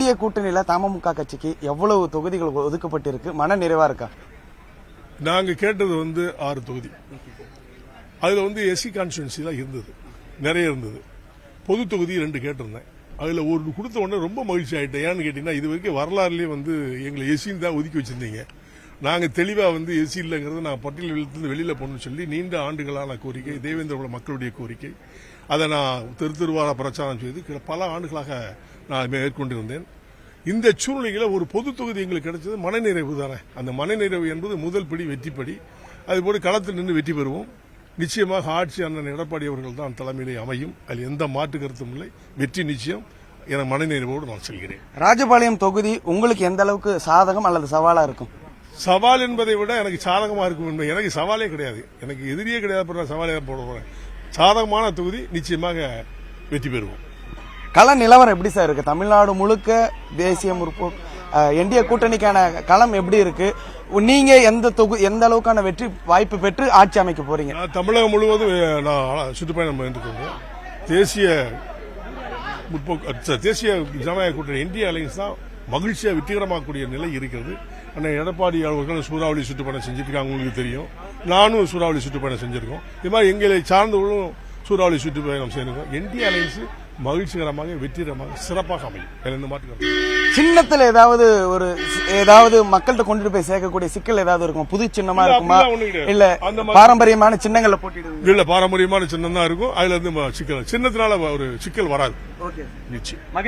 NDA கூட்டணியில தமுக கட்சிக்கு எவ்வளவு தொகுதிகள் ஒதுக்கப்பட்டிருக்கு, மன நிறைவா இருக்கா? நாங்க கேட்டது 6 தொகுதி. அதுல எஸ்சி கான்ஸ்டிடுவன்சி தான் இருந்தது, நிறைய இருந்தது. பொது தொகுதி 2 கேட்டிருந்தேன். அதுல ஒரு கொடுத்த உடனே ரொம்ப மகிழ்ச்சி ஆயிட்டேன். ஏன்னு கேட்டீங்கன்னா, இது வரைக்கும் வரலாறுலயே எங்களை எஸ்சின்னு தான் ஒதுக்கி வச்சிருந்தீங்க. நாங்க தெளிவா எஸ்சி இல்லைங்கிறது நான் பட்டியலிலிருந்து வெளியில போகணும்னு சொல்லி நீண்ட ஆண்டுகளான கோரிக்கை, தேவேந்திர மக்களுடைய கோரிக்கை. அதை நான் தெருவார பிரச்சாரம் செய்து பல ஆண்டுகளாக நான் மேற்கொண்டிருந்தேன். இந்த சூழ்நிலையில ஒரு பொது தொகுதி எங்களுக்கு கிடைச்சது மனநிறைவு தானே. அந்த மனநிறைவு என்பது முதல் படி, வெற்றிப்படி. அதுபோல களத்தில் நின்று வெற்றி பெறுவோம். நிச்சயமாக ஆட்சி அண்ணன் எடப்பாடி அவர்கள் தான் தலைமையிலே அமையும். அதில் எந்த மாற்று கருத்தும் இல்லை. வெற்றி நிச்சயம். என மனநிறைவோடு நான் செல்கிறேன். ராஜபாளையம் தொகுதி உங்களுக்கு எந்த அளவுக்கு சாதகம் அல்லது சவாலா இருக்கும்? சவால் என்பதை விட எனக்கு சாதகமா இருக்கும் என்பது. எனக்கு சவாலே கிடையாது, எனக்கு எதிரியே கிடையாது. சவாலே போட போறேன். சாதகமான தொகுதி, நிச்சயமாக வெற்றி பெறுவோம். கள நிலவரம் எப்படி சார் இருக்கு? தமிழ்நாடு முழுக்க தேசிய முற்போக்கு என்டிஏ கூட்டணிக்கான களம் எப்படி இருக்கு? நீங்க எந்த அளவுக்கான வெற்றி வாய்ப்பு பெற்று ஆட்சி அமைக்க போறீங்க? தமிழகம் முழுவதும் நான் சுற்றுப்பயணம் பண்ணிருக்கோம். தேசிய முற்போக்கு தேசிய ஜனநாயக கூட்டணி என்டிஏ அலையன்ஸ் தான் மகிழ்ச்சியா வெற்றிகரமாகக்கூடிய நிலை இருக்கிறது. அண்ணன் எடப்பாடி அவர்கள் சூறாவளி சுற்றுப்பயணம் செஞ்சிருக்காங்க, உங்களுக்கு தெரியும். நானும் சூறாவளி சுற்றுப்பயணம் செஞ்சிருக்கோம். இது மாதிரி எங்களை சார்ந்தவர்களும் சூறாவளி சுற்றுப்பயணம் செய்திருக்கோம். என்டிஏ அலையன்ஸ் மகிழ்ச்சிகரமாக, வெற்றிகரமாக, சிறப்பாக அமையும். சின்னத்தில் ஏதாவது மக்கள்கிட்ட கொண்டு போய் சேர்க்கக்கூடிய சிக்கல் ஏதாவது இருக்குமா? புது சின்னமா இருக்குமா, இல்ல பாரம்பரியமான சின்னங்களை போட்டிடுங்க? இல்ல, பாரம்பரியமான சின்னம் தான் இருக்கும். அதுல சிக்கல், சின்னத்தினால ஒரு சிக்கல் வராது நிச்சயம்.